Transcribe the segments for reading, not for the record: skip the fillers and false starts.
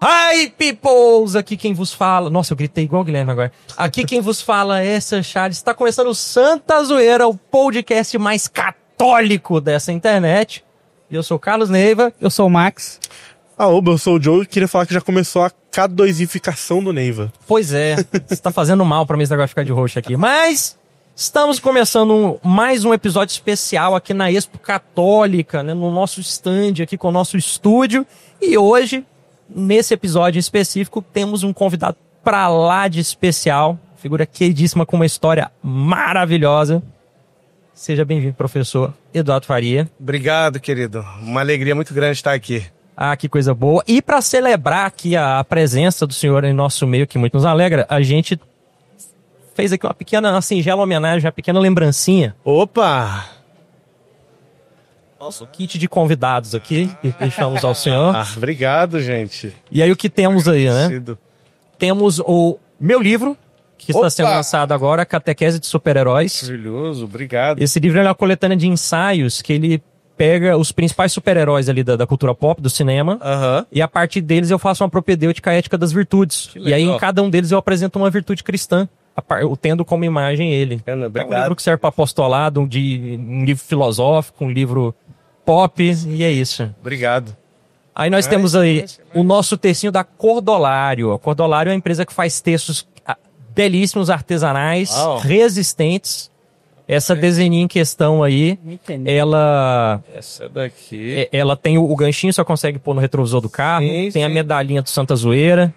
Hi, peoples! Aqui quem vos fala... Nossa, eu gritei igual o Guilherme agora. Aqui quem vos fala é Sam Charles. Está começando o Santa Zoeira, o podcast mais católico dessa internet. Eu sou o Carlos Neiva. Eu sou o Max. Eu sou o Joe e queria falar que já começou a K2ificação do Neiva. Pois é, você tá fazendo mal pra mim esse negócio ficar de roxo aqui. Mas estamos começando mais um episódio especial aqui na Expo Católica, né, no nosso stand aqui com o nosso estúdio. E hoje, nesse episódio em específico, temos um convidado pra lá de especial, figura queridíssima com uma história maravilhosa. Seja bem-vindo, professor Eduardo Faria. Obrigado, querido. Uma alegria muito grande estar aqui. Ah, que coisa boa. E para celebrar aqui a presença do senhor em nosso meio, que muito nos alegra, a gente fez aqui uma singela homenagem, uma pequena lembrancinha. Opa! Nosso kit de convidados aqui, que deixamos ao senhor. Obrigado, gente. E aí o que temos aí, né? Temos o meu livro, que está sendo lançado agora, Catequese de Super-Heróis. Maravilhoso, obrigado. Esse livro é uma coletânea de ensaios que ele pega os principais super-heróis ali da cultura pop, do cinema, e a partir deles eu faço uma propedêutica ética das virtudes. E aí em cada um deles eu apresento uma virtude cristã, tendo como imagem ele. É um livro que serve para apostolado, um livro filosófico, um livro pop, e é isso. Obrigado. Aí nós temos aí o nosso textinho da Cordolário. A Cordolário é uma empresa que faz textos belíssimos, artesanais, resistentes. Essa desenhinha em questão aí, Essa daqui... ela tem o ganchinho, só consegue pôr no retrovisor do carro. Tem a medalhinha do Santa Zoeira.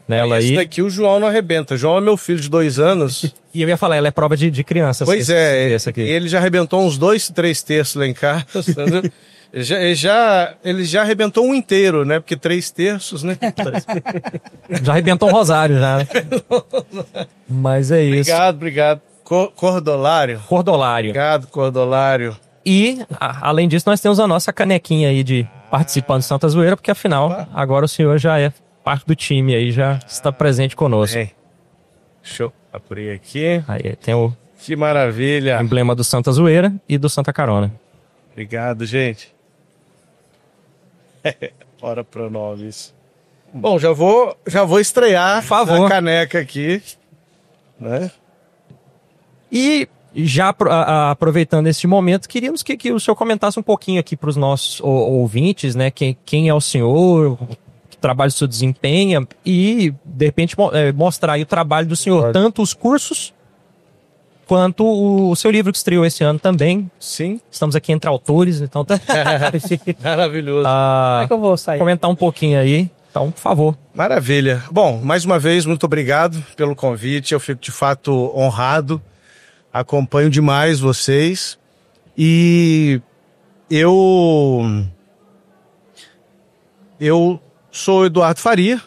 Nela aí. Esse daqui o João não arrebenta. O João é meu filho de 2 anos. E eu ia falar, ela é prova de criança. Pois essa aqui. Ele já arrebentou uns 2, 3 terços lá em casa. Ele já arrebentou um inteiro, né? Porque 3 terços, né? Já arrebentou um rosário, já. Mas é isso. Obrigado. Cordolário. Obrigado, Cordolário. E, além disso, nós temos a nossa canequinha aí de participante de Santa Zoeira, porque afinal, agora o senhor já é parte do time aí, já está presente conosco. Show. Apurei aqui. Aí tem o Que maravilha. emblema do Santa Zoeira e do Santa Carona. Obrigado, gente. Ora pronomes. Bom, já vou estrear a caneca aqui, né? E já aproveitando este momento, queríamos que o senhor comentasse um pouquinho aqui para os nossos ouvintes, né? Quem é o senhor, que trabalho o senhor desempenha e, de repente, mostrar aí o trabalho do senhor, tanto os cursos quanto o seu livro que estreou esse ano também. Sim. Estamos aqui entre autores, então tá... Maravilhoso. Como é que eu vou sair? Comentar um pouquinho aí, então, por favor. Maravilha. Bom, mais uma vez, muito obrigado pelo convite. Eu fico, de fato, honrado. Acompanho demais vocês. E eu sou o Eduardo Faria,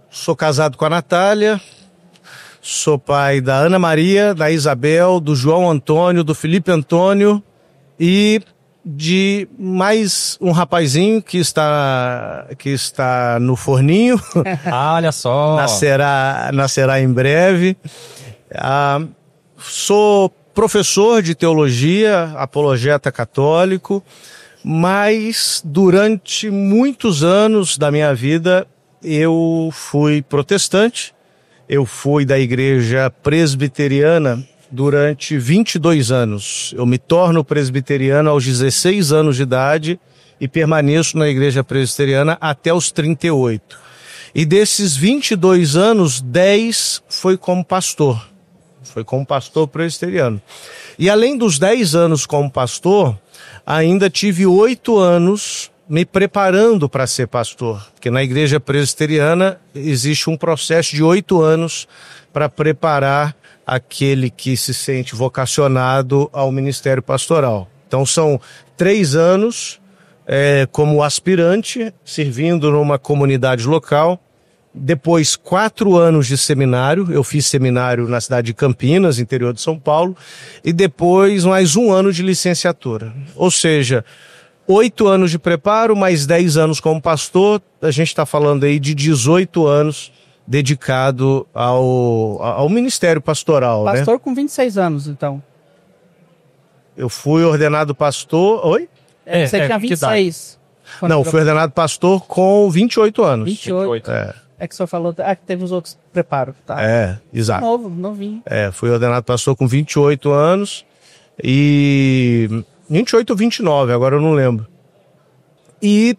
sou casado com a Natália, sou pai da Ana Maria, da Isabel, do João Antônio, do Felipe Antônio e de mais um rapazinho que está no forninho. Olha só. Nascerá em breve. Sou professor de teologia, apologeta católico, mas durante muitos anos da minha vida eu fui protestante. Eu fui da igreja presbiteriana durante 22 anos. Eu me torno presbiteriano aos 16 anos de idade e permaneço na igreja presbiteriana até os 38. E desses 22 anos, 10 foi como pastor. Foi como pastor presbiteriano. E além dos 10 anos como pastor, ainda tive 8 anos me preparando para ser pastor. Porque na igreja presbiteriana existe um processo de 8 anos para preparar aquele que se sente vocacionado ao ministério pastoral. Então são 3 anos como aspirante, servindo numa comunidade local. Depois 4 anos de seminário, eu fiz seminário na cidade de Campinas, interior de São Paulo, e depois mais 1 ano de licenciatura. Ou seja, 8 anos de preparo, mais 10 anos como pastor, a gente está falando aí de 18 anos dedicado ao ministério pastoral, né? Pastor com 26 anos, então. Eu fui ordenado pastor... Oi? Você tinha 26. Não, fui ordenado pastor com 28 anos. 28. É que o senhor falou que teve os outros preparo, tá? Exato. Novinho. Fui ordenado pastor com 28 anos e 28 ou 29, agora eu não lembro. E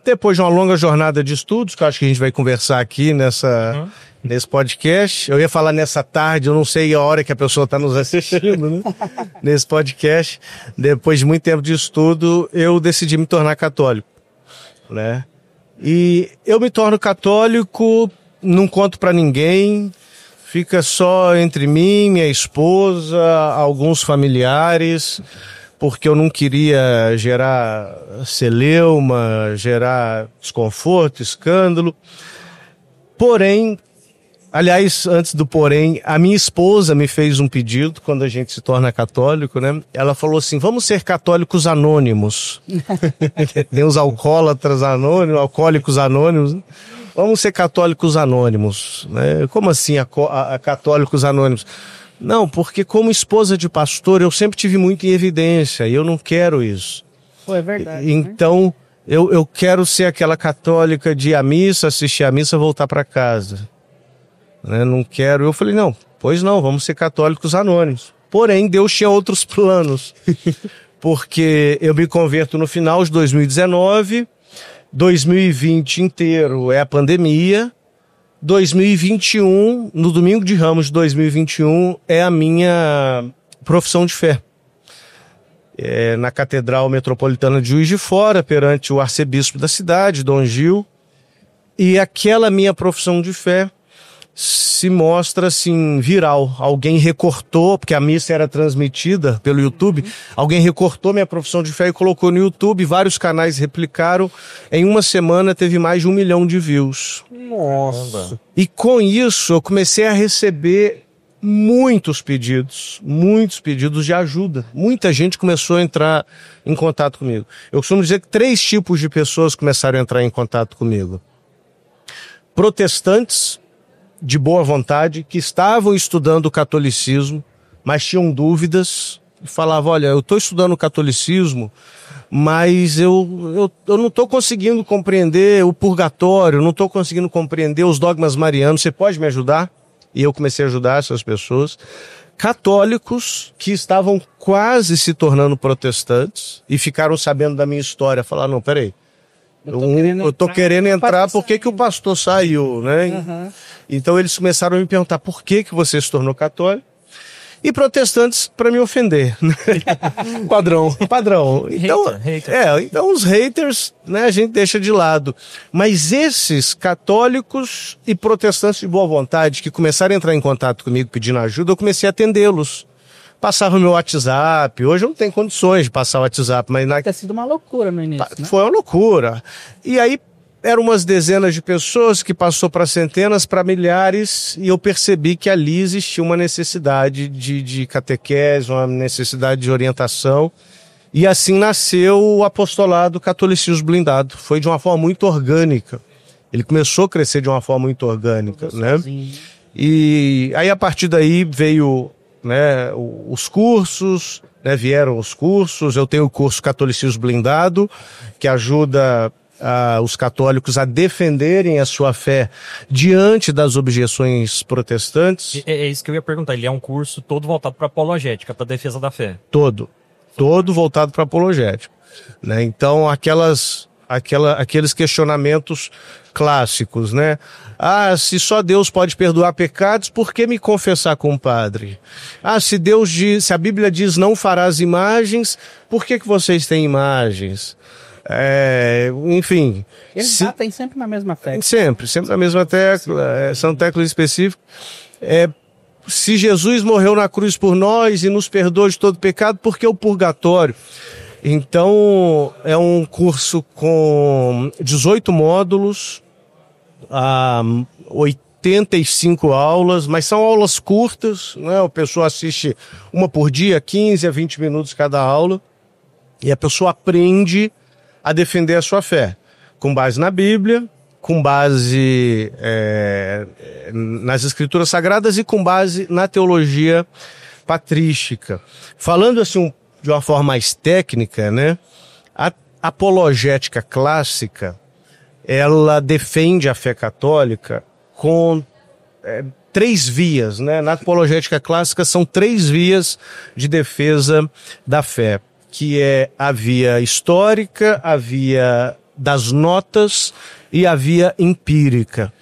depois de uma longa jornada de estudos, que eu acho que a gente vai conversar aqui nesse podcast, eu ia falar nessa tarde, eu não sei a hora que a pessoa está nos assistindo, né? Nesse podcast, depois de muito tempo de estudo, eu decidi me tornar católico, né? E eu me torno católico, não conto para ninguém, fica só entre mim, minha esposa, alguns familiares, porque eu não queria gerar celeuma, gerar desconforto, escândalo. Porém, aliás, antes do porém, a minha esposa me fez um pedido quando a gente se torna católico, né? Ela falou assim, vamos ser católicos anônimos. Tem os alcoólatras anônimos, alcoólicos anônimos. Vamos ser católicos anônimos, né? Como assim católicos anônimos? Não, porque como esposa de pastor eu sempre tive muito em evidência e eu não quero isso. Pô, é verdade. Então, né? eu quero ser aquela católica de ir à missa, assistir a missa, voltar para casa. Né? Não quero. Eu falei, não, pois não, vamos ser católicos anônimos. Porém, Deus tinha outros planos. Porque eu me converto no final de 2019, 2020 inteiro é a pandemia, 2021, no domingo de Ramos de 2021, é a minha profissão de fé. Na Catedral Metropolitana de Juiz de Fora, perante o arcebispo da cidade, Dom Gil. E aquela minha profissão de fé se mostra assim viral. Alguém recortou, porque a missa era transmitida pelo YouTube, alguém recortou minha profissão de fé e colocou no YouTube, vários canais replicaram, em uma semana teve mais de 1 milhão de views. Nossa! E com isso eu comecei a receber muitos pedidos de ajuda. Muita gente começou a entrar em contato comigo. Eu costumo dizer que 3 tipos de pessoas começaram a entrar em contato comigo. Protestantes de boa vontade, que estavam estudando o catolicismo, mas tinham dúvidas, e falavam, olha, eu estou estudando o catolicismo, mas eu não estou conseguindo compreender o purgatório, não estou conseguindo compreender os dogmas marianos, você pode me ajudar? E eu comecei a ajudar essas pessoas. Católicos que estavam quase se tornando protestantes e ficaram sabendo da minha história, falaram, não, peraí, eu tô querendo entrar, por que o pastor saiu, né? Uhum. Então eles começaram a me perguntar por que você se tornou católico. E protestantes para me ofender. Padrão. Então, então os haters, né, a gente deixa de lado. Mas esses católicos e protestantes de boa vontade que começaram a entrar em contato comigo pedindo ajuda, eu comecei a atendê-los. Passava o meu WhatsApp, hoje eu não tenho condições de passar o WhatsApp, mas... Deve ter sido uma loucura no início, né? Foi uma loucura. E aí eram umas dezenas de pessoas que passou para centenas, para milhares, e eu percebi que ali existia uma necessidade de catequese, uma necessidade de orientação. E assim nasceu o apostolado Catolicismo Blindado. Foi de uma forma muito orgânica. Ele começou a crescer de uma forma muito orgânica, né? Sozinho. E aí a partir daí veio... né, os cursos, né, vieram os cursos. Eu tenho o curso Catolicismo Blindado, que ajuda os católicos a defenderem a sua fé diante das objeções protestantes. É isso que eu ia perguntar, ele é um curso todo voltado para apologética, para defesa da fé. Todo voltado para apologética, né? Então aqueles questionamentos clássicos, né? Se só Deus pode perdoar pecados, por que me confessar com o padre? Se a Bíblia diz não farás imagens, por que vocês têm imagens? Enfim. Eles batem sempre na mesma tecla. Sempre na mesma tecla, são teclas específicas. Se Jesus morreu na cruz por nós e nos perdoou de todo pecado, por que o purgatório? Então, é um curso com 18 módulos, 85 aulas, mas são aulas curtas, né? A pessoa assiste uma por dia, 15 a 20 minutos cada aula, e a pessoa aprende a defender a sua fé, com base na Bíblia, com base nas escrituras sagradas e com base na teologia patrística. Falando assim de uma forma mais técnica, né? A apologética clássica, ela defende a fé católica com 3 vias, né? Na apologética clássica são 3 vias de defesa da fé, que é a via histórica, a via das notas e a via empírica.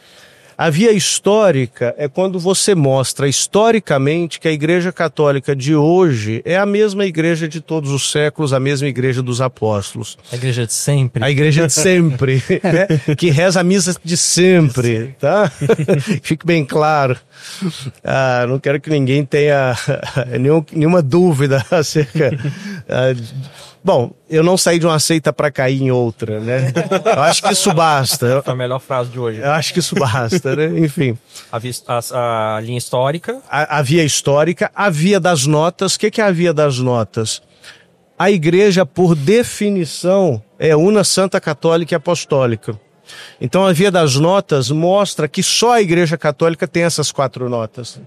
A via histórica é quando você mostra historicamente que a Igreja Católica de hoje é a mesma igreja de todos os séculos, a mesma igreja dos apóstolos. A igreja de sempre. A igreja de sempre, né? Que reza a missa de sempre, tá? Fique bem claro. Não quero que ninguém tenha nenhuma dúvida acerca... Bom, eu não saí de uma seita para cair em outra, né? Eu acho que isso basta. Foi a melhor frase de hoje. Eu acho que isso basta, né? Enfim. A linha histórica. A via histórica, a via das notas. O que é a via das notas? A igreja, por definição, é una, santa, católica e apostólica. Então, a via das notas mostra que só a Igreja Católica tem essas 4 notas.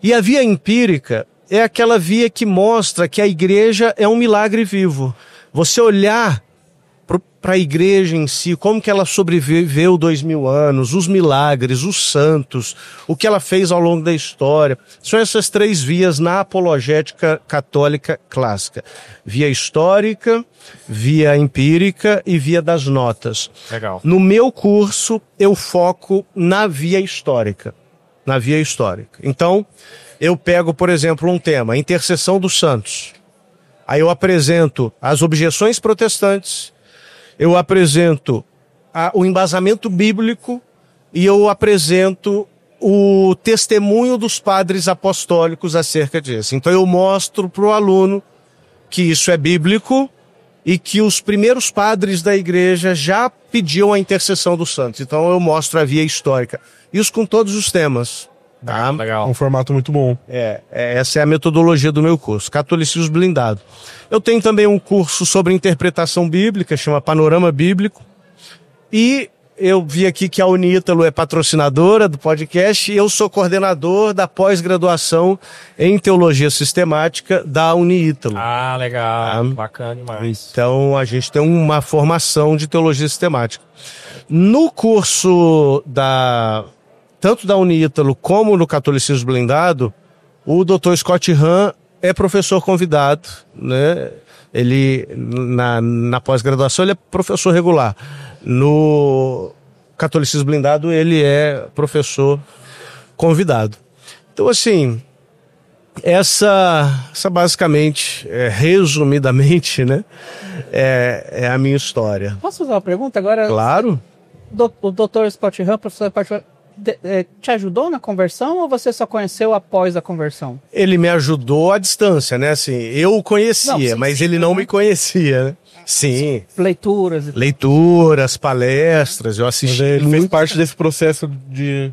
E a via empírica é aquela via que mostra que a igreja é um milagre vivo. Você olhar para a igreja em si, como que ela sobreviveu 2000 anos, os milagres, os santos, o que ela fez ao longo da história. São essas 3 vias na apologética católica clássica. Via histórica, via empírica e via das notas. Legal. No meu curso, eu foco na via histórica. Na via histórica. Então, eu pego, por exemplo, um tema, intercessão dos santos. Aí eu apresento as objeções protestantes, eu apresento o embasamento bíblico e eu apresento o testemunho dos padres apostólicos acerca disso. Então eu mostro para o aluno que isso é bíblico e que os primeiros padres da igreja já pediam a intercessão dos santos. Então eu mostro a via histórica. Isso com todos os temas. Tá? Legal. Um formato muito bom. Essa é a metodologia do meu curso, Catolicismo Blindado. Eu tenho também um curso sobre interpretação bíblica, chama Panorama Bíblico. E eu vi aqui que a Unítalo é patrocinadora do podcast e eu sou coordenador da pós-graduação em Teologia Sistemática da Unítalo. Legal. Bacana demais. Então a gente tem uma formação de Teologia Sistemática. No curso tanto da Unítalo como no Catolicismo Blindado, o Dr. Scott Hahn é professor convidado, né? Ele, na pós-graduação, ele é professor regular. No Catolicismo Blindado, ele é professor convidado. Então, assim, essa basicamente, resumidamente, né, é a minha história. Posso fazer uma pergunta agora? Claro. O Dr. Scott Hahn, professor particular, te ajudou na conversão ou você só conheceu após a conversão? Ele me ajudou à distância, né? Assim, eu o conhecia, mas ele não me conhecia, né? Sim. Leituras, palestras, eu assisti. Mas ele fez parte desse processo de...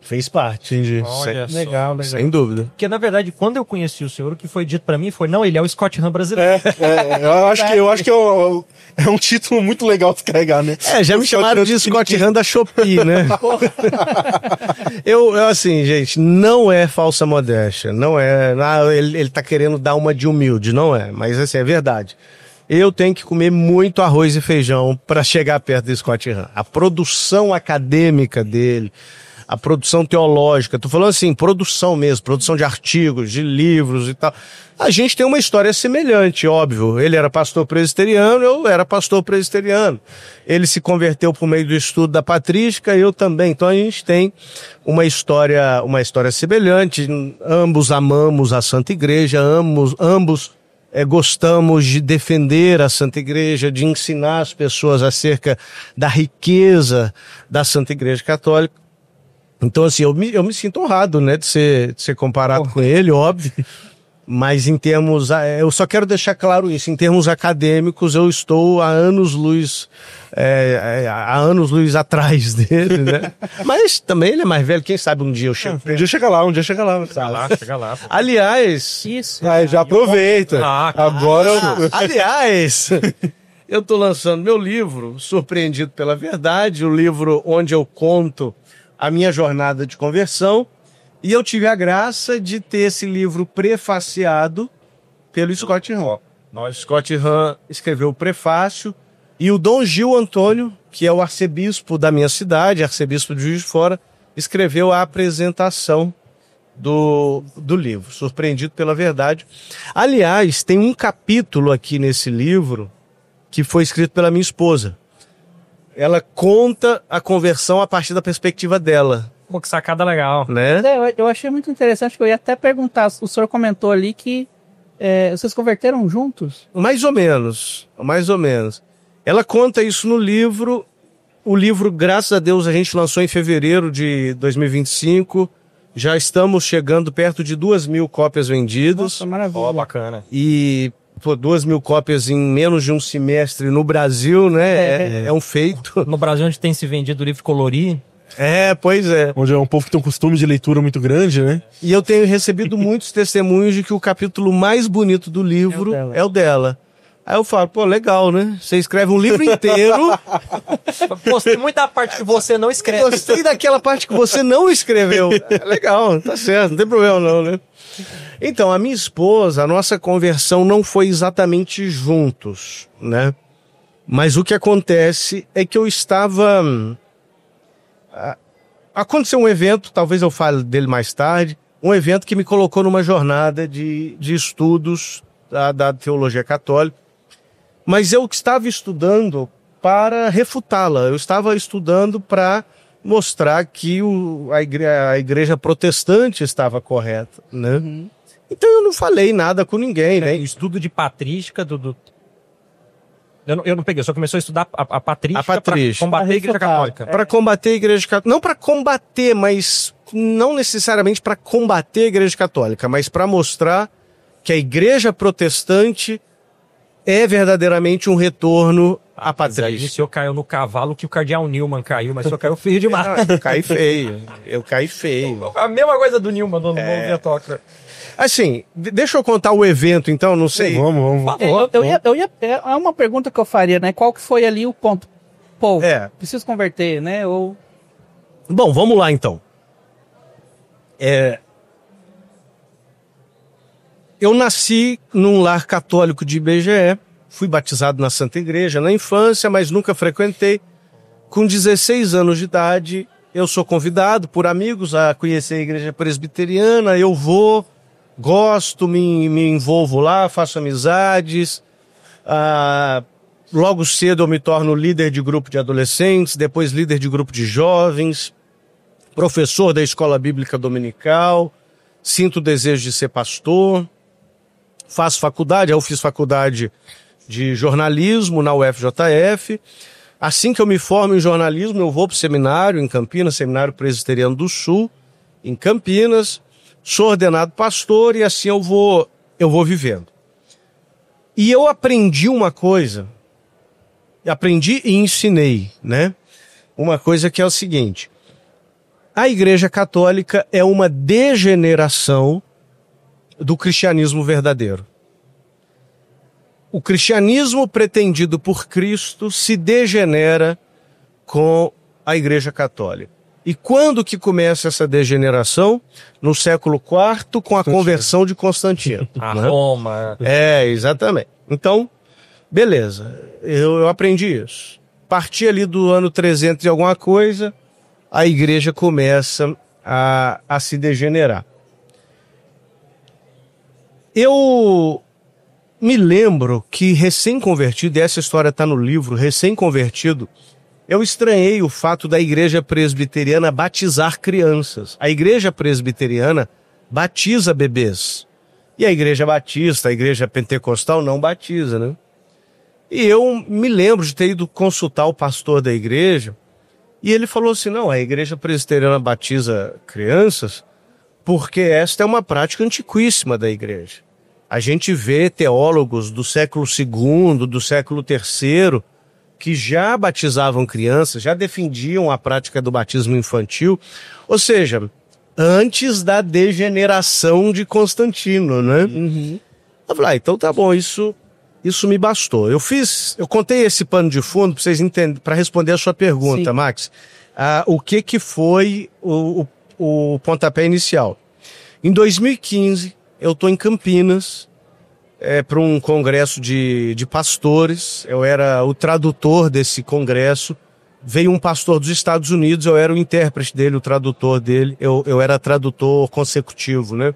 Fez parte. Entendi. Olha só. Legal. Sem dúvida. Porque, na verdade, quando eu conheci o senhor, o que foi dito pra mim foi, não, ele é o Scott Hahn brasileiro. Eu acho que é um título muito legal de se carregar, né? Já me chamaram de Scott Hahn da Shopee, né? eu, assim, gente, não é falsa modéstia, não é... ele tá querendo dar uma de humilde, não é, mas assim, é verdade. Eu tenho que comer muito arroz e feijão para chegar perto do Scott Hahn. A produção acadêmica dele, a produção teológica, tô falando assim, produção mesmo, produção de artigos, de livros e tal. A gente tem uma história semelhante, óbvio. Ele era pastor presbiteriano, eu era pastor presbiteriano. Ele se converteu por meio do estudo da patrística, eu também. Então a gente tem uma história semelhante. Ambos amamos a Santa Igreja, ambos gostamos de defender a Santa Igreja, de ensinar as pessoas acerca da riqueza da Santa Igreja Católica. Então, assim, eu me sinto honrado, né, de ser comparado com ele, óbvio. Mas em termos... eu só quero deixar claro isso. Em termos acadêmicos, eu estou há anos-luz atrás dele, né? Mas também ele é mais velho. Quem sabe um dia eu chego. Um dia chega lá. Chega lá. Aliás... Isso. Já aproveita. Ah, agora... Aliás... eu estou lançando meu livro, Surpreendido pela Verdade, o livro onde eu conto a minha jornada de conversão, e eu tive a graça de ter esse livro prefaciado pelo Scott Hahn. Scott Hahn escreveu o prefácio, e o Dom Gil Antônio, que é o arcebispo da minha cidade, arcebispo de Juiz de Fora, escreveu a apresentação do livro, Surpreendido pela Verdade. Aliás, tem um capítulo aqui nesse livro que foi escrito pela minha esposa. Ela conta a conversão a partir da perspectiva dela. Pô, que sacada legal. Né? Eu achei muito interessante, que eu ia até perguntar, o senhor comentou ali que vocês converteram juntos? Mais ou menos. Ela conta isso no livro. O livro, graças a Deus, a gente lançou em fevereiro de 2025. Já estamos chegando perto de 2.000 cópias vendidas. Nossa, maravilha. Ó, bacana. E 2.000 cópias em menos de um semestre no Brasil, né? É um feito. No Brasil, onde tem se vendido livro colorir. Pois é. Onde é um povo que tem um costume de leitura muito grande, né? E eu tenho recebido muitos testemunhos de que o capítulo mais bonito do livro é o dela. Aí eu falo, pô, legal, né? Você escreve um livro inteiro. Gostei muito da parte que você não escreve. Gostei daquela parte que você não escreveu. Legal, tá certo, não tem problema não, né? Então, a minha esposa, a nossa conversão não foi exatamente juntos, né? Mas o que acontece é que eu estava... Aconteceu um evento, talvez eu fale dele mais tarde, um evento que me colocou numa jornada de estudos da teologia católica. Mas eu estava estudando para refutá-la. Eu estava estudando para mostrar que a igreja protestante estava correta, né? Uhum. Então eu não falei nada com ninguém, né? Estudo de patrística Eu não peguei, só começou a estudar a patrística para combater a igreja católica. Para combater a igreja católica. Não para combater, mas não necessariamente para combater a igreja católica, mas para mostrar que a igreja protestante é verdadeiramente um retorno à patrística. O senhor caiu no cavalo que o cardeal Newman caiu, mas o senhor caiu feio demais. Eu caí feio. A mesma coisa do Newman, do Movimento. Assim, deixa eu contar o evento, então, não sei. Vamos. É uma pergunta que eu faria, né? Qual que foi ali o ponto? Pô, preciso converter, né? Bom, vamos lá, então. Eu nasci num lar católico de IBGE, fui batizado na Santa Igreja na infância, mas nunca frequentei. Com 16 anos de idade, eu sou convidado por amigos a conhecer a Igreja Presbiteriana, eu vou... Gosto, me envolvo lá, faço amizades. Logo cedo eu me torno líder de grupo de adolescentes, depois líder de grupo de jovens, professor da escola bíblica dominical, sinto o desejo de ser pastor, faço faculdade, eu fiz faculdade de jornalismo na UFJF. Assim que eu me formo em jornalismo, eu vou para o seminário em Campinas, Seminário Presbiteriano do Sul, em Campinas. Sou ordenado pastor e assim eu vou vivendo. E eu aprendi uma coisa, aprendi e ensinei, né? Uma coisa que é o seguinte: a Igreja Católica é uma degeneração do cristianismo verdadeiro. O cristianismo pretendido por Cristo se degenera com a Igreja Católica. E quando que começa essa degeneração? No século IV, com a conversão de Constantino. Roma. Exatamente. Então, beleza, eu aprendi isso. Parti ali do ano 300 e alguma coisa, a igreja começa a se degenerar. Eu me lembro que recém-convertido, e essa história está no livro, recém-convertido, eu estranhei o fato da igreja presbiteriana batizar crianças. A igreja presbiteriana batiza bebês. E a igreja batista, a igreja pentecostal não batiza, né? E eu me lembro de ter ido consultar o pastor da igreja e ele falou assim, não, a igreja presbiteriana batiza crianças porque esta é uma prática antiquíssima da igreja. A gente vê teólogos do século II, do século III, que já batizavam crianças, já defendiam a prática do batismo infantil, ou seja, antes da degeneração de Constantino, né? Uhum. Eu falei, então tá bom, isso isso me bastou. Eu contei esse pano de fundo para vocês entenderem, para responder a sua pergunta, Sim. Max. O que foi o pontapé inicial? Em 2015, eu estou em Campinas, para um congresso de pastores. Eu era o tradutor desse congresso. Veio um pastor dos Estados Unidos, eu era o intérprete dele, o tradutor dele. Eu era tradutor consecutivo, né?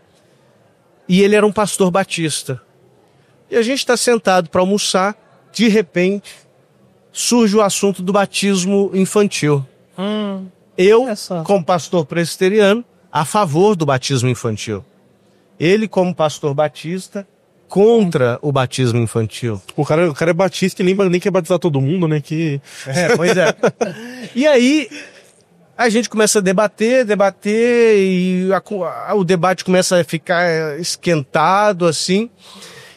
E ele era um pastor batista. E a gente está sentado para almoçar, de repente, surge o assunto do batismo infantil. Eu, Olha só. como pastor presbiteriano, a favor do batismo infantil. Ele, como pastor batista, contra o batismo infantil. O cara é batista e nem quer batizar todo mundo, né? Pois é. E aí, a gente começa a debater, e o debate começa a ficar esquentado, assim.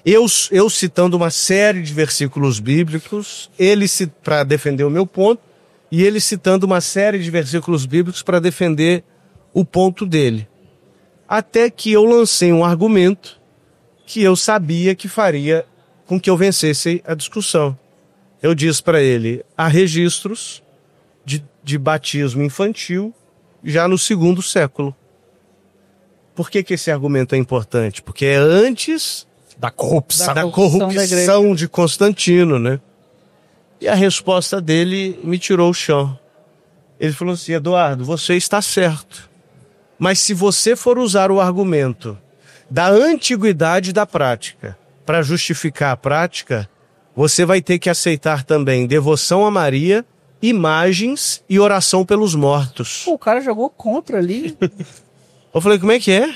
Eu citando uma série de versículos bíblicos, ele para defender o meu ponto, e ele citando uma série de versículos bíblicos para defender o ponto dele. Até que eu lancei um argumento que eu sabia que faria com que eu vencesse a discussão. Eu disse para ele, há registros de batismo infantil já no segundo século. Por que esse argumento é importante? Porque é antes Da corrupção. da corrupção da corrupção de Constantino, né? E a resposta dele me tirou o chão. Ele falou assim, Eduardo, você está certo. Mas se você for usar o argumento da antiguidade da prática para justificar a prática, você vai ter que aceitar também devoção a Maria, imagens e oração pelos mortos. Pô, o cara jogou contra ali. Eu falei, como é que é?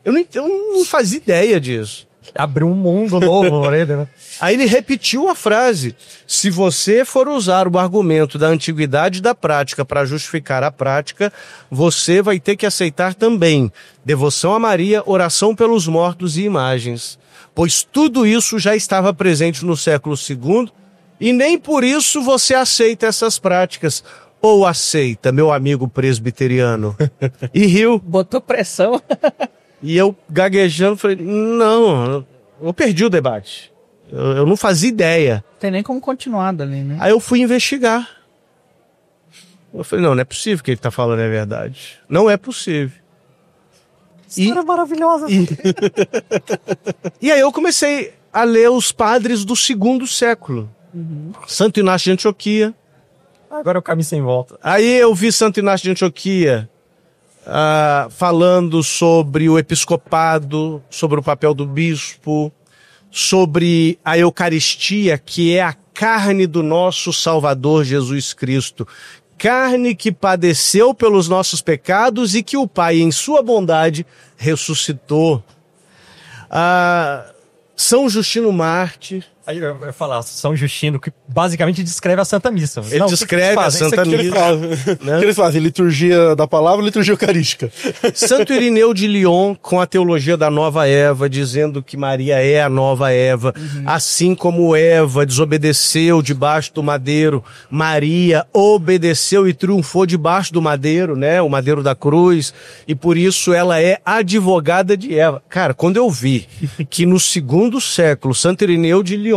Eu não fazia ideia disso. Abriu um mundo novo pra ele, né? Aí ele repetiu a frase. Se você for usar o argumento da antiguidade da prática para justificar a prática, você vai ter que aceitar também devoção a Maria, oração pelos mortos e imagens. Pois tudo isso já estava presente no século II e nem por isso você aceita essas práticas. Ou aceita, meu amigo presbiteriano. E riu. Botou pressão. E eu gaguejando, falei, não, eu perdi o debate. Eu não fazia ideia. Não tem nem como continuar dali, né? Aí eu fui investigar. Eu falei, não é possível que ele está falando é verdade. Não é possível. História maravilhosa. E aí eu comecei a ler os padres do segundo século. Santo Inácio de Antioquia. Agora é o caminho sem volta. Aí eu vi Santo Inácio de Antioquia falando sobre o episcopado, sobre o papel do bispo, sobre a Eucaristia, que é a carne do nosso Salvador Jesus Cristo. Carne que padeceu pelos nossos pecados e que o Pai, em sua bondade, ressuscitou. São Justino Mártir. Aí eu ia falar, São Justino, que basicamente descreve a Santa Missa. Ele descreve a Santa Que ele Missa. faz, Né? que eles fazem liturgia da palavra, liturgia eucarística. Santo Irineu de Lyon, com a teologia da nova Eva, dizendo que Maria é a nova Eva. Assim como Eva desobedeceu debaixo do madeiro, Maria obedeceu e triunfou debaixo do madeiro, né? O madeiro da cruz. E por isso ela é advogada de Eva. Cara, quando eu vi que no segundo século, Santo Irineu de Lyon,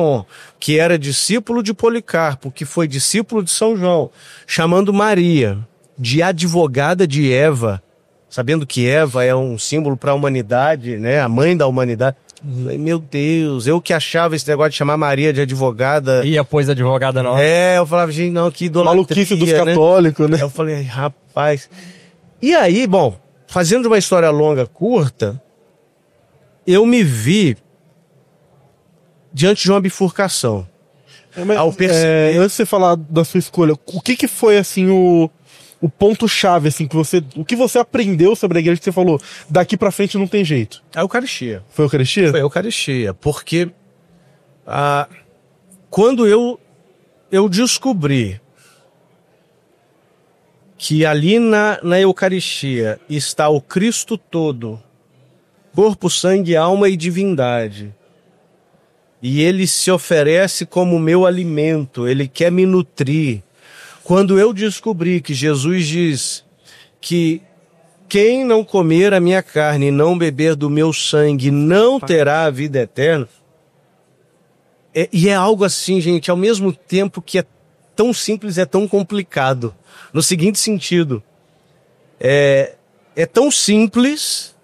que era discípulo de Policarpo, que foi discípulo de São João, chamando Maria de advogada de Eva, sabendo que Eva é um símbolo para a humanidade, né, a mãe da humanidade. Meu Deus, eu que achava esse negócio de chamar Maria de advogada. E após advogada não. Eu falava, gente, não, que idolatria, Maluquice dos né? católicos, né? Eu falei, rapaz. E aí, bom, fazendo uma história longa, curta, eu me vi diante de uma bifurcação. Ao perceber... Antes de você falar da sua escolha, o que foi assim o ponto-chave, assim, o que você aprendeu sobre a igreja que você falou, daqui pra frente não tem jeito? A Eucaristia. Foi a Eucaristia? Foi a Eucaristia, porque quando eu descobri que ali na Eucaristia está o Cristo todo, corpo, sangue, alma e divindade, e ele se oferece como meu alimento, ele quer me nutrir. Quando eu descobri que Jesus diz que quem não comer a minha carne e não beber do meu sangue não terá a vida eterna, E é algo assim, gente, ao mesmo tempo que é tão simples, é tão complicado. No seguinte sentido, é tão simples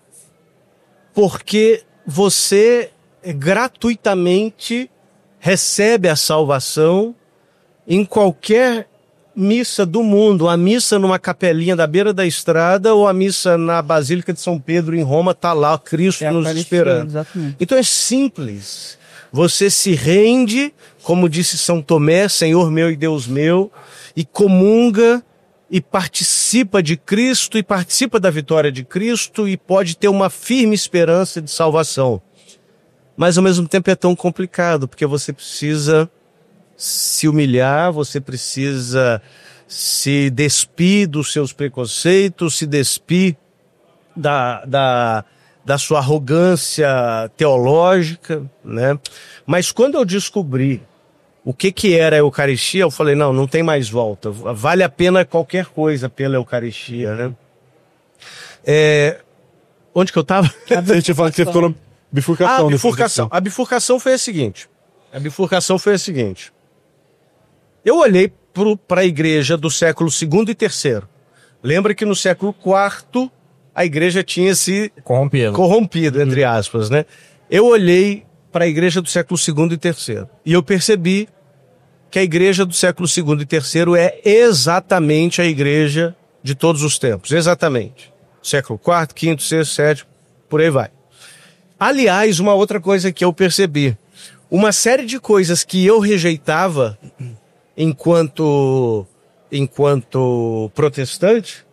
porque você gratuitamente recebe a salvação em qualquer missa do mundo. A missa numa capelinha da beira da estrada ou a missa na Basílica de São Pedro em Roma, tá lá Cristo nos esperando. Exatamente. Então é simples. Você se rende, como disse São Tomé, Senhor meu e Deus meu, e comunga e participa de Cristo e participa da vitória de Cristo e pode ter uma firme esperança de salvação. Mas ao mesmo tempo é tão complicado, porque você precisa se humilhar, você precisa se despir dos seus preconceitos, se despir da sua arrogância teológica, né? Mas quando eu descobri o que era a Eucaristia, eu falei, não tem mais volta. Vale a pena qualquer coisa pela Eucaristia, né? Onde que eu estava? Você tinha falado que você ficou na bifurcação. Bifurcação. A bifurcação foi a seguinte. Eu olhei para a igreja do século II e III. Lembra que no século IV a igreja tinha se corrompido, entre aspas, né? Eu olhei para a igreja do século II e III e eu percebi que a igreja do século II e III é exatamente a igreja de todos os tempos, exatamente. Século IV, V, VI, VII, por aí vai. Aliás, uma outra coisa que eu percebi, uma série de coisas que eu rejeitava enquanto protestante,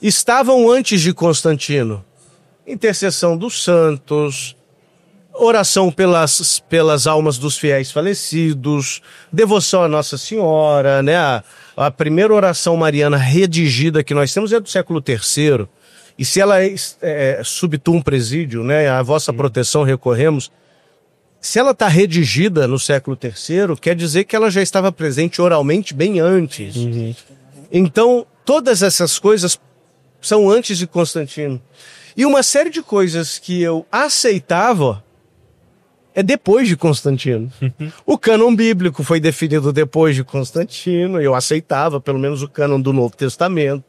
estavam antes de Constantino. Intercessão dos santos, oração pelas almas dos fiéis falecidos, devoção à Nossa Senhora, né? A primeira oração mariana redigida que nós temos é do século III, e se ela é subtum presidio, né? A vossa proteção recorremos. Se ela está redigida no século III, quer dizer que ela já estava presente oralmente bem antes. Uhum. Então, todas essas coisas são antes de Constantino. E uma série de coisas que eu aceitava é depois de Constantino. O cânon bíblico foi definido depois de Constantino, eu aceitava pelo menos o cânon do Novo Testamento.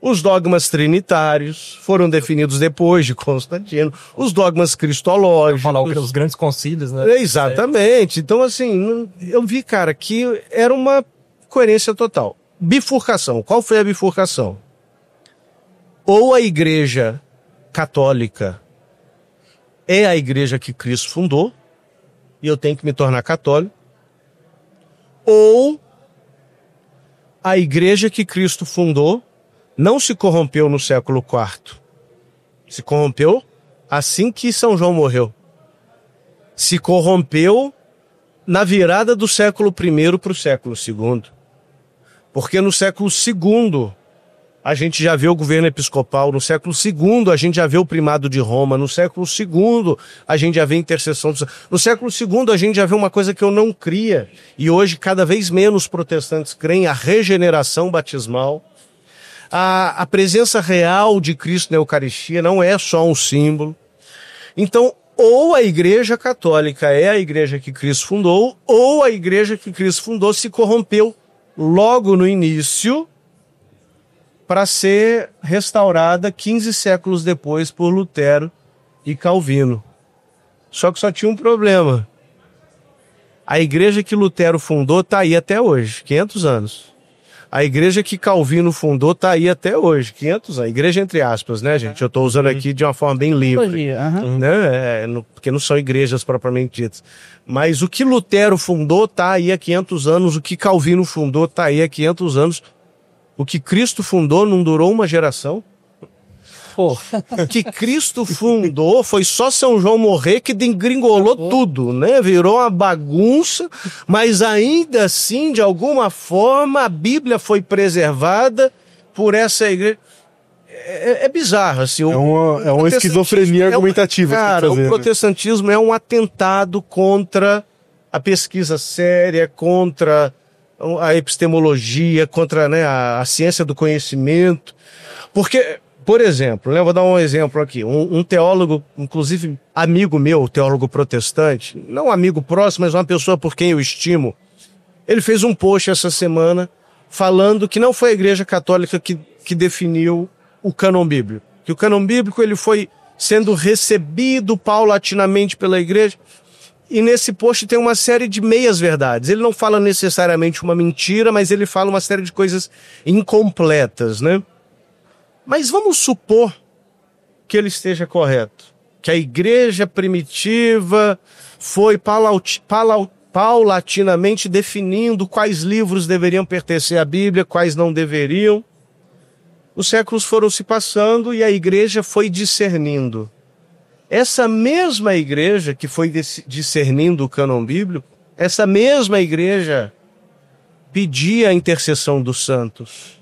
Os dogmas trinitários foram definidos depois de Constantino. Os dogmas cristológicos. Falar os grandes concílios, né? Exatamente. Então, assim, eu vi, cara, que era uma coerência total. Bifurcação. Qual foi a bifurcação? Ou a Igreja Católica é a igreja que Cristo fundou, e eu tenho que me tornar católico, ou a igreja que Cristo fundou não se corrompeu no século IV. Se corrompeu assim que São João morreu. Se corrompeu na virada do século I para o século II. Porque no século II a gente já vê o governo episcopal, no século II a gente já vê o primado de Roma, no século II a gente já vê a intercessão dos... No século II a gente já vê uma coisa que eu não cria, e hoje cada vez menos protestantes creem, a regeneração batismal. A presença real de Cristo na Eucaristia não é só um símbolo. Então, ou a Igreja Católica é a igreja que Cristo fundou, ou a igreja que Cristo fundou se corrompeu logo no início para ser restaurada 15 séculos depois por Lutero e Calvino. Só que só tinha um problema. A igreja que Lutero fundou está aí até hoje, 500 anos. A igreja que Calvino fundou está aí até hoje, 500 anos. Igreja entre aspas, né, gente? Eu estou usando aqui de uma forma bem livre. Né? Porque não são igrejas propriamente ditas. Mas o que Lutero fundou está aí há 500 anos, o que Calvino fundou está aí há 500 anos. O que Cristo fundou não durou uma geração. O que Cristo fundou foi só São João morrer que degringolou tudo, né? Virou uma bagunça, mas ainda assim, de alguma forma, a Bíblia foi preservada por essa igreja. É bizarro, assim. É uma esquizofrenia argumentativa. Cara, o protestantismo é um atentado contra a pesquisa séria, contra a epistemologia, contra, né, a ciência do conhecimento. Porque Por exemplo, né, eu vou dar um exemplo aqui. Um teólogo, inclusive amigo meu, teólogo protestante, não amigo próximo, mas uma pessoa por quem eu estimo, ele fez um post essa semana falando que não foi a Igreja Católica que definiu o cânon bíblico. Que o cânon bíblico ele foi sendo recebido paulatinamente pela Igreja. E nesse post tem uma série de meias-verdades. Ele não fala necessariamente uma mentira, mas ele fala uma série de coisas incompletas, né? Mas vamos supor que ele esteja correto. Que a igreja primitiva foi paulatinamente definindo quais livros deveriam pertencer à Bíblia, quais não deveriam. Os séculos foram se passando e a igreja foi discernindo. Essa mesma igreja que foi discernindo o cânon bíblico, essa mesma igreja pedia a intercessão dos santos,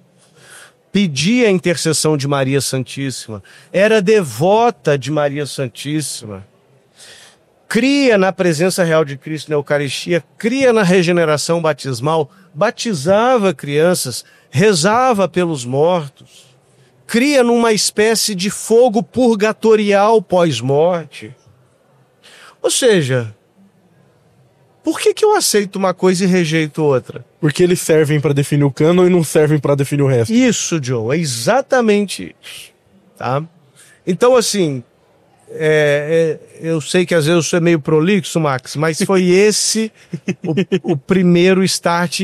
pedia a intercessão de Maria Santíssima, era devota de Maria Santíssima, cria na presença real de Cristo na Eucaristia, cria na regeneração batismal, batizava crianças, rezava pelos mortos, cria numa espécie de fogo purgatorial pós-morte. Ou seja, por que eu aceito uma coisa e rejeito outra? Porque eles servem para definir o cânon e não servem para definir o resto. Isso, John, é exatamente isso. Tá? Então, assim, eu sei que às vezes eu sou meio prolixo, Max, mas foi esse o primeiro start.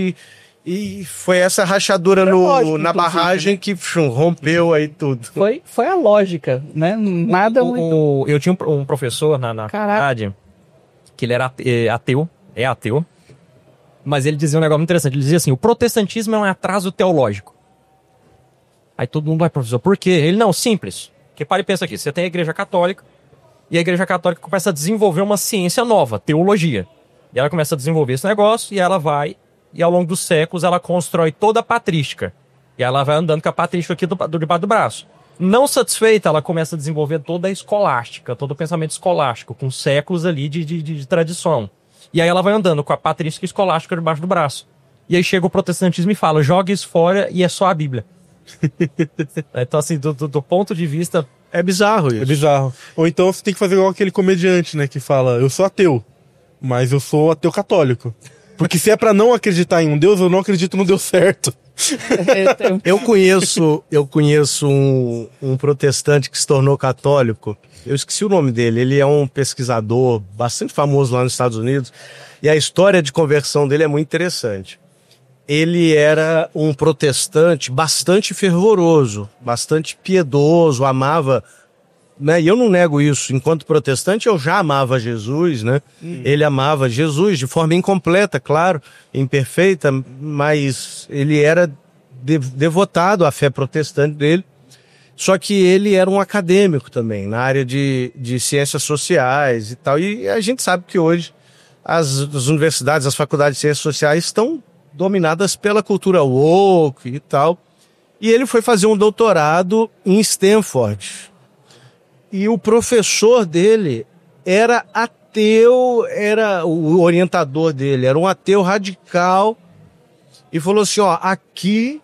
E foi essa rachadura na barragem que rompeu aí tudo. Foi a lógica, né? Nada muito... Eu tinha um professor na faculdade que ele era ateu, mas ele dizia um negócio muito interessante. Ele dizia assim, o protestantismo é um atraso teológico. Aí todo mundo vai, professor, por quê? Ele, não, simples. Porque para e pensa aqui, você tem a Igreja Católica, e a Igreja Católica começa a desenvolver uma ciência nova, teologia. E ela começa a desenvolver esse negócio, e ela vai... E ao longo dos séculos ela constrói toda a patrística. E ela vai andando com a patrística aqui debaixo do braço. Não satisfeita, ela começa a desenvolver toda a escolástica, todo o pensamento escolástico, com séculos ali de tradição. E aí ela vai andando com a patrística escolástica debaixo do braço. E aí chega o protestantismo e fala, joga isso fora e é só a Bíblia. Então assim, do ponto de vista... É bizarro isso. É bizarro. Ou então você tem que fazer igual aquele comediante, né, que fala, eu sou ateu, mas eu sou ateu católico. Porque se é pra não acreditar em um Deus, eu não acredito no Deus certo. Eu conheço um protestante que se tornou católico. Eu esqueci o nome dele. Ele é um pesquisador bastante famoso lá nos Estados Unidos. E a história de conversão dele é muito interessante. Ele era um protestante bastante fervoroso, bastante piedoso, amava... Né? E eu não nego isso. Enquanto protestante, eu já amava Jesus, né? Ele amava Jesus de forma incompleta, claro, imperfeita, mas ele era devotado à fé protestante dele. Só que ele era um acadêmico também, na área de ciências sociais e tal. E a gente sabe que hoje as universidades, as faculdades de ciências sociais estão dominadas pela cultura woke e tal. E ele foi fazer um doutorado em Stanford. E o professor dele era ateu, era o orientador dele, era um ateu radical. E falou assim, ó, aqui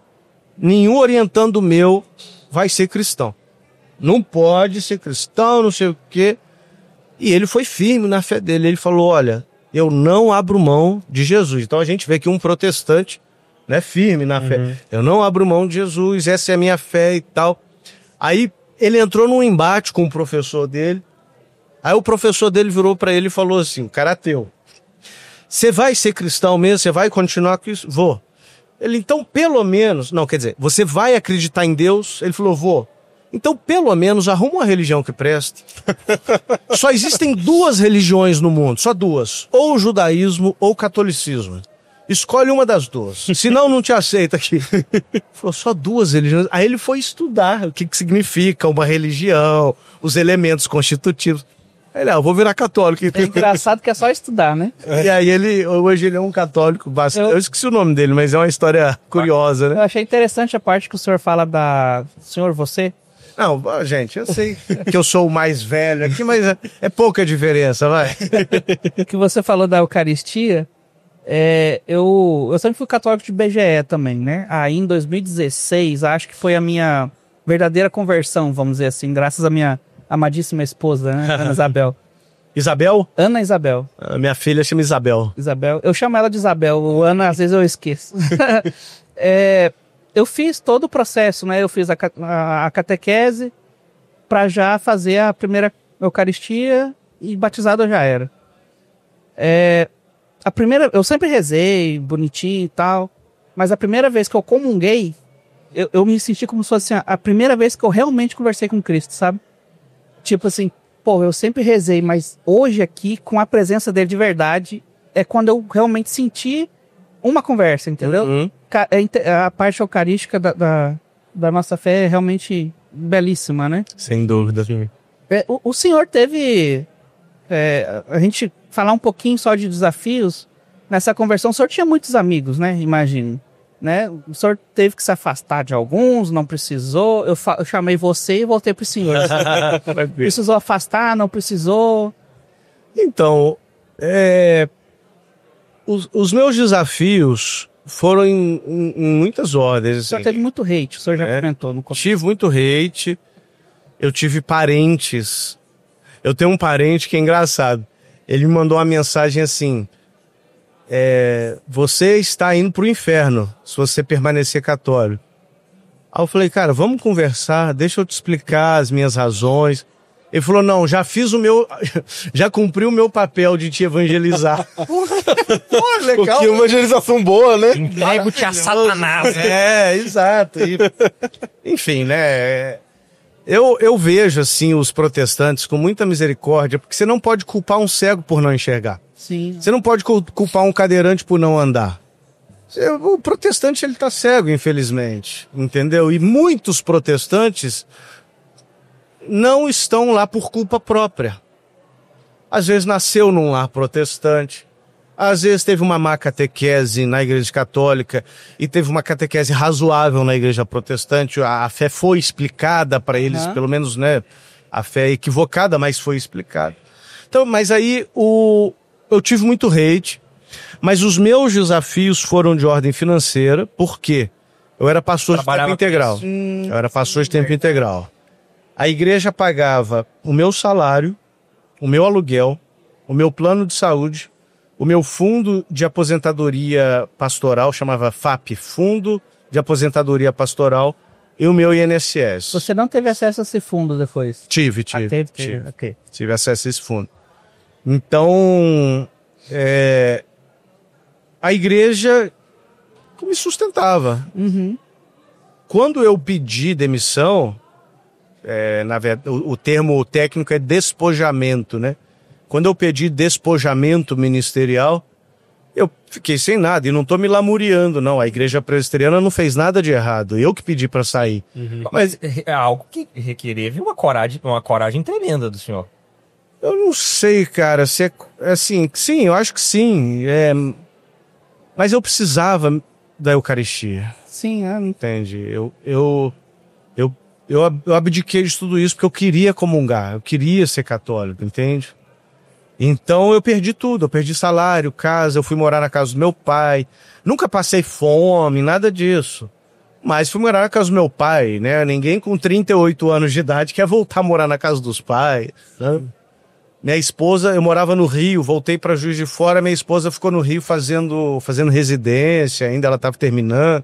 nenhum orientando meu vai ser cristão. Não pode ser cristão, não sei o quê. E ele foi firme na fé dele. Ele falou, olha, eu não abro mão de Jesus. Então a gente vê que um protestante, né, firme na fé. Eu não abro mão de Jesus, essa é a minha fé e tal. Aí ele entrou num embate com o professor dele. Aí o professor dele virou para ele e falou assim, o cara ateu, você vai ser cristão mesmo? Você vai continuar com isso? Vou. Ele, então, pelo menos... Não, quer dizer, você vai acreditar em Deus? Ele falou, vou. Então, pelo menos, arruma uma religião que preste. Só existem duas religiões no mundo, só duas. Ou o judaísmo ou o catolicismo. Escolhe uma das duas. Senão, não te aceita aqui. Falou, só duas religiões. Aí ele foi estudar o que significa uma religião, os elementos constitutivos. Aí ele, eu vou virar católico. É engraçado que é só estudar, né? E aí hoje ele é um católico bastante... Eu esqueci o nome dele, mas é uma história curiosa, né? Eu achei interessante a parte que o senhor fala da... Senhor, você... Não, gente, eu sei que eu sou o mais velho aqui, mas é pouca diferença, vai. Que você falou da Eucaristia... eu sempre fui católico de BGE também, né? Aí em 2016, acho que foi a minha verdadeira conversão, vamos dizer assim, graças à minha amadíssima esposa, né? Ana Isabel. Isabel? Ana Isabel. A minha filha chama Isabel. Isabel. Eu chamo ela de Isabel. O Ana, às vezes eu esqueço. Eu fiz todo o processo, né? Eu fiz a catequese para já fazer a primeira Eucaristia e batizado eu já era. Eu sempre rezei, bonitinho e tal, mas a primeira vez que eu comunguei, eu me senti como se fosse a primeira vez que eu realmente conversei com Cristo, sabe? Tipo assim, pô, eu sempre rezei, mas hoje aqui, com a presença dele de verdade, é quando eu realmente senti uma conversa, entendeu? Uhum. A parte eucarística da nossa fé é realmente belíssima, né? Sem dúvida. O senhor teve... a gente falar um pouquinho só de desafios nessa conversão. O senhor tinha muitos amigos, né? Imagino. Né? O senhor teve que se afastar de alguns, não precisou. Eu chamei você e voltei pro senhor. Precisou afastar, não precisou? Então, os meus desafios foram em muitas ordens. O senhor assim. teve muito hate, o senhor já comentou no começo. Tive muito hate, eu tive parentes. Eu tenho um parente que é engraçado. Ele me mandou uma mensagem assim: você está indo pro inferno se você permanecer católico. Aí eu falei, cara, vamos conversar, deixa eu te explicar as minhas razões. Ele falou, não, já cumpri o meu papel de te evangelizar. Pô, legal. Que evangelização boa, né? Entrego-te a Satanás. Exato. Enfim, né? Eu vejo, assim, os protestantes com muita misericórdia, porque você não pode culpar um cego por não enxergar. Sim. Você não pode culpar um cadeirante por não andar. O protestante, ele tá cego, infelizmente, entendeu? E muitos protestantes não estão lá por culpa própria. Às vezes nasceu num lar protestante, às vezes teve uma má catequese na igreja católica e teve uma catequese razoável na igreja protestante. A fé foi explicada para eles, pelo menos, né? A fé é equivocada, mas foi explicada. Então, mas aí eu tive muito hate, mas os meus desafios foram de ordem financeira, porque eu era pastor de tempo integral. Eu era pastor de tempo integral. A igreja pagava o meu salário, o meu aluguel, o meu plano de saúde, o meu fundo de aposentadoria pastoral, chamava FAP, Fundo de Aposentadoria Pastoral, e o meu INSS. Você não teve acesso a esse fundo depois? Tive. Okay. Tive acesso a esse fundo. Então, a igreja me sustentava. Uhum. Quando eu pedi demissão, na verdade, o termo técnico é despojamento, né? Quando eu pedi despojamento ministerial, eu fiquei sem nada e não estou me lamuriando, não. A igreja presbiteriana não fez nada de errado. Eu que pedi para sair. Uhum. Mas é algo que requeria uma coragem tremenda do senhor. Eu não sei, cara, se é assim. Sim, eu acho que sim. Mas eu precisava da Eucaristia. Sim, entende? Eu abdiquei de tudo isso porque eu queria comungar, eu queria ser católico, entende? Então eu perdi tudo, eu perdi salário, casa, eu fui morar na casa do meu pai, nunca passei fome, nada disso. Mas fui morar na casa do meu pai, né? Ninguém com 38 anos de idade quer voltar a morar na casa dos pais, né? Minha esposa, eu morava no Rio, voltei para Juiz de Fora, minha esposa ficou no Rio fazendo residência, ainda ela estava terminando.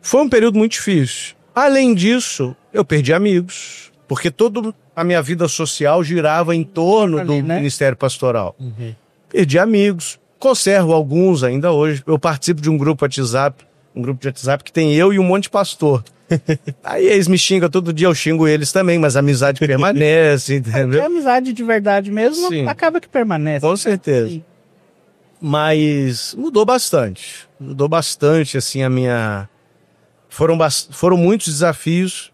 Foi um período muito difícil. Além disso, eu perdi amigos, porque toda a minha vida social girava em torno do Ministério Pastoral. Uhum. Perdi amigos, conservo alguns ainda hoje. Eu participo de um grupo de WhatsApp que tem eu e um monte de pastor. Aí eles me xingam todo dia, eu xingo eles também, mas a amizade permanece, entendeu? É amizade de verdade mesmo, Sim. Acaba que permanece. Com certeza. Sim. Mas mudou bastante, assim, a minha... Foram muitos desafios.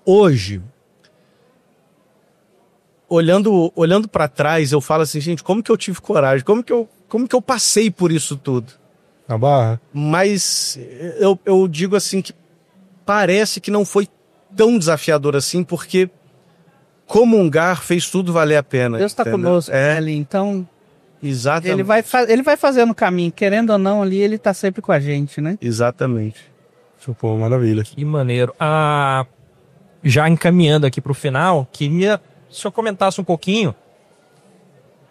Hoje, olhando para trás, eu falo assim, gente, como que eu tive coragem? Como que eu passei por isso tudo? Na barra. Mas eu digo assim que parece que não foi tão desafiador assim, porque comungar fez tudo valer a pena. Deus está conosco, ali, então... Exatamente. Ele vai fazendo o caminho, querendo ou não, ali ele está sempre com a gente, né? Exatamente. Pô, maravilha. Que maneiro. Já encaminhando aqui pro final, queria que o senhor comentasse um pouquinho.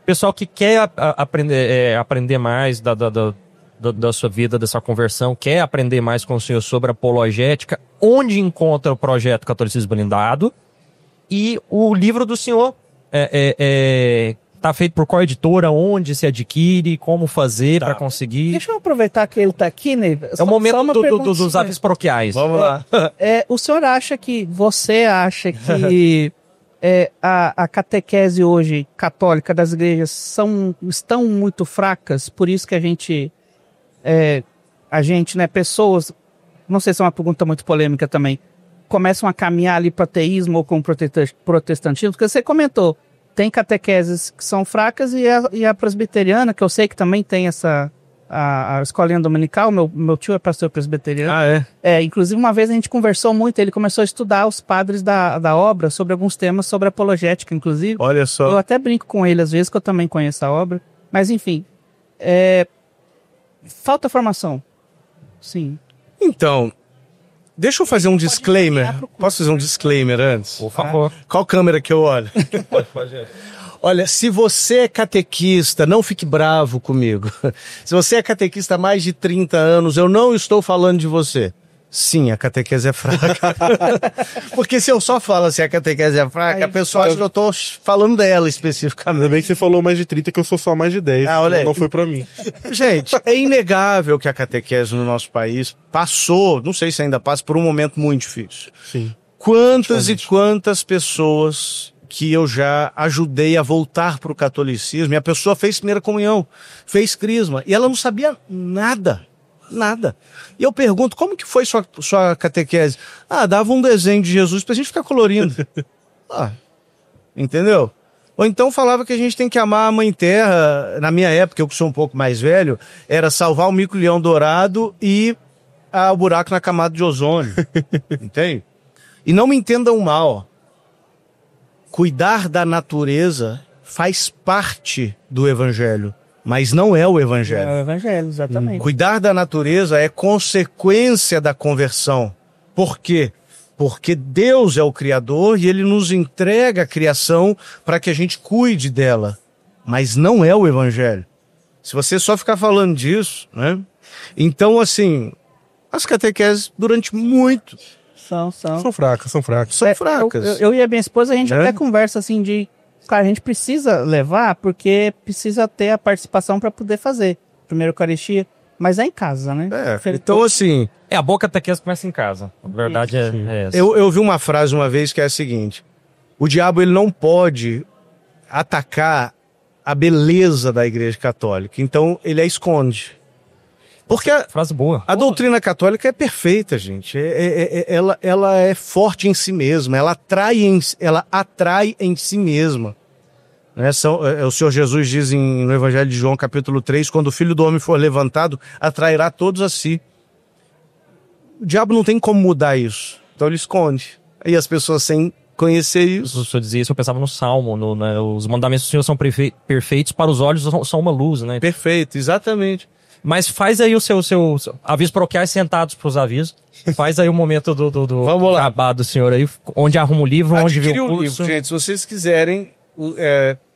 Pessoal que quer aprender mais da sua vida, dessa conversão, quer aprender mais com o senhor sobre apologética, onde encontra o projeto Catolicismo Blindado e o livro do senhor tá feito por qual editora, onde se adquire, como fazer para conseguir. Deixa eu aproveitar que ele tá aqui, né? É o momento dos avisos paroquiais. Vamos lá. O senhor acha que, a catequese hoje católica das igrejas estão muito fracas, por isso que a gente, né, pessoas, não sei se é uma pergunta muito polêmica também, começam a caminhar ali para ateísmo ou com protestantismo, porque você comentou, tem catequeses que são fracas e a presbiteriana, que eu sei que também tem a escolinha dominical, meu tio é pastor presbiteriano. Ah, é? Inclusive uma vez a gente conversou muito, ele começou a estudar os padres da obra sobre alguns temas sobre apologética, inclusive. Olha só. Eu até brinco com ele às vezes, que eu também conheço a obra. Mas enfim, falta formação. Sim. Então, deixa eu fazer um disclaimer. Posso fazer um disclaimer antes? Por favor. Qual câmera que eu olho? Pode fazer. Olha, se você é catequista, não fique bravo comigo. Se você é catequista há mais de 30 anos, eu não estou falando de você. Sim, a catequese é fraca. Porque se eu só falo assim, a catequese é fraca, a pessoa acha que eu estou falando dela especificamente. Ainda bem que você falou mais de 30, que eu sou só mais de 10. Olha aí. Não foi pra mim. Gente, é inegável que a catequese no nosso país passou, não sei se ainda passa, por um momento muito difícil. Sim. Quantas e quantas pessoas que eu já ajudei a voltar para o catolicismo, e a pessoa fez primeira comunhão, fez crisma, e ela não sabia nada. E eu pergunto, como que foi sua catequese? Dava um desenho de Jesus pra gente ficar colorindo. Entendeu? Ou então falava que a gente tem que amar a Mãe Terra. Na minha época, eu que sou um pouco mais velho, era salvar o mico-leão dourado e o buraco na camada de ozônio. Entende? E não me entendam mal. Cuidar da natureza faz parte do evangelho, mas não é o evangelho. É o evangelho, exatamente. Cuidar da natureza é consequência da conversão. Por quê? Porque Deus é o Criador e Ele nos entrega a criação para que a gente cuide dela. Mas não é o evangelho. Se você só ficar falando disso, né? Então, assim, as catequeses durante muito... São fracas. São fracas. Eu e a minha esposa, a gente até conversa assim de... Claro, a gente precisa levar porque precisa ter a participação para poder fazer. Primeiro Eucaristia, mas é em casa, né? Então, assim... A boa catequese começa em casa. A verdade é essa. Eu ouvi uma frase uma vez que é a seguinte: o diabo ele não pode atacar a beleza da Igreja Católica, então ele a esconde. Porque Frase boa. A doutrina católica é perfeita, gente. Ela é forte em si mesma, ela atrai em si mesma. Né? O Senhor Jesus diz no Evangelho de João, capítulo 3, quando o Filho do Homem for levantado, atrairá todos a si. O diabo não tem como mudar isso, então ele esconde. Aí as pessoas, sem conhecer isso... O senhor dizia isso, eu pensava no Salmo, os mandamentos do Senhor são perfeitos, para os olhos são uma luz, né? Perfeito, exatamente. Mas faz aí o seu avisos paroquiais sentados pros avisos. Faz aí o momento do Vamos lá. jabá do senhor aí, onde arruma o livro, onde vê o curso. Livro, gente, se vocês quiserem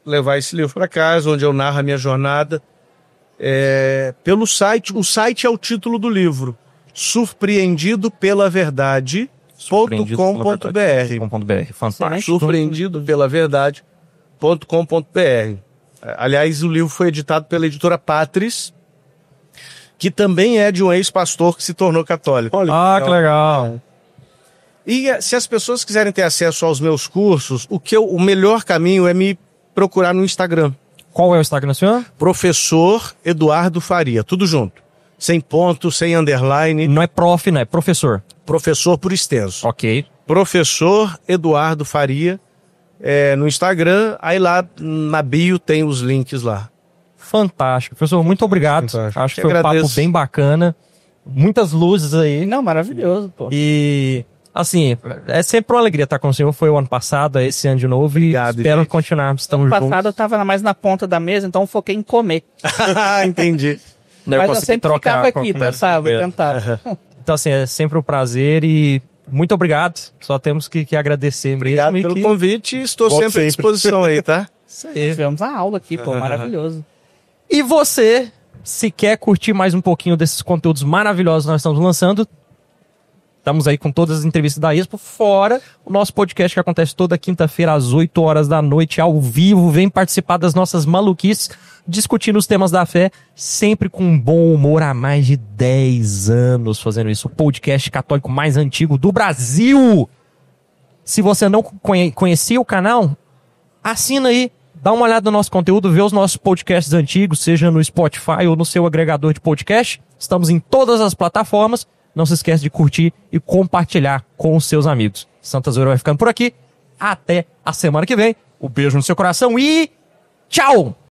levar esse livro para casa, onde eu narro a minha jornada, pelo site, o site é o título do livro, surpreendido pela verdade.com.br. Fantástico. Surpreendido pela verdade.com.br. Aliás, o livro foi editado pela editora Patris, que também é de um ex-pastor que se tornou católico. Olha, que legal. E se as pessoas quiserem ter acesso aos meus cursos, o melhor caminho é me procurar no Instagram. Qual é o Instagram, senhor? Professor Eduardo Faria, tudo junto. Sem ponto, sem underline. Não é prof, não é professor. Professor por extenso. Ok. Professor Eduardo Faria, no Instagram, aí lá na bio tem os links lá. Fantástico. Professor, muito obrigado. Fantástico. Acho que foi um papo bem bacana. Muitas luzes aí. Não, maravilhoso, pô. E, assim, é sempre uma alegria estar com o senhor. Foi o ano passado, esse ano de novo. Obrigado, e espero gente. continuar. Estamos No juntos. passado eu tava mais na ponta da mesa, então eu foquei em comer. Entendi. Daí Mas eu consegui sempre ficava aqui, tá, sabe? É. Tentar. Então, assim, é sempre um prazer e muito obrigado. Só temos que agradecer Obrigado mesmo. pelo convite e estou Volte sempre à sempre. disposição aí, tá? Isso aí. Tivemos a aula aqui, pô, maravilhoso. E você, se quer curtir mais um pouquinho desses conteúdos maravilhosos que nós estamos lançando, estamos aí com todas as entrevistas da Expo, fora o nosso podcast que acontece toda quinta-feira às 8 horas da noite, ao vivo. Vem participar das nossas maluquices, discutindo os temas da fé, sempre com um bom humor há mais de 10 anos fazendo isso. O podcast católico mais antigo do Brasil. Se você não conhecia o canal, assina aí, dá uma olhada no nosso conteúdo, vê os nossos podcasts antigos, seja no Spotify ou no seu agregador de podcast. Estamos em todas as plataformas. Não se esquece de curtir e compartilhar com os seus amigos. Santa Zoeira vai ficando por aqui. Até a semana que vem. Um beijo no seu coração e tchau!